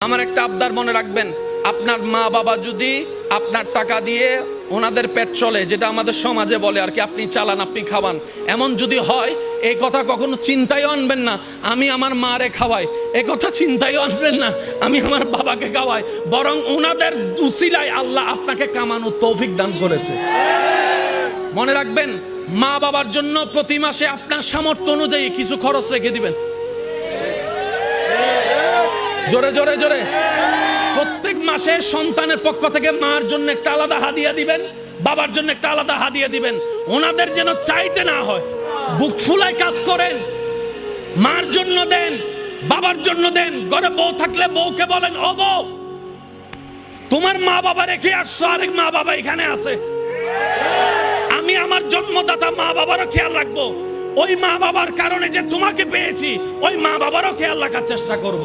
আমার একটা আবদার মনে রাখবেন, আপনার মা বাবা যদি আপনার টাকা দিয়ে ওনাদের পেট চলে, যেটা আমাদের সমাজে বলে আর কি, আপনি চালান আপনি খাওয়ান, এমন যদি হয় এই কথা কখনো চিন্তায় আনবেন না আমি আমার মারে খাওয়াই, এই কথা চিন্তায় আনবেন না আমি আমার বাবাকে খাওয়াই, বরং ওনাদের উসিলায় আল্লাহ আপনাকে কামানোর তৌফিক দান করেছে। মনে রাখবেন, মা বাবার জন্য প্রতি মাসে আপনার সামর্থ্য অনুযায়ী কিছু খরচ রেখে দিবেন। জোরে জোরে জোরে। প্রত্যেক মাসে সন্তানের পক্ষ থেকে মার জন্য একটা আলাদা হাদিয়া দিবেন, বাবার জন্য একটা আলাদা হাদিয়া দিবেন। ওনাদের যেন চাইতে না হয়, বুক ফুলায় কাজ করেন। মার জন্য দেন, বাবার জন্য দেন। ঘরে বউ থাকলে বউকে বলেন, ও বউ, তোমার মা বাবা রেখে আসছো, আরেক মা বাবা এখানে আছে, আমি আমার জন্মদাতা মা বাবারও খেয়াল রাখবো। ওই মা বাবার কারণে যে তোমাকে পেয়েছি, ওই মা বাবারও খেয়াল রাখার চেষ্টা করব।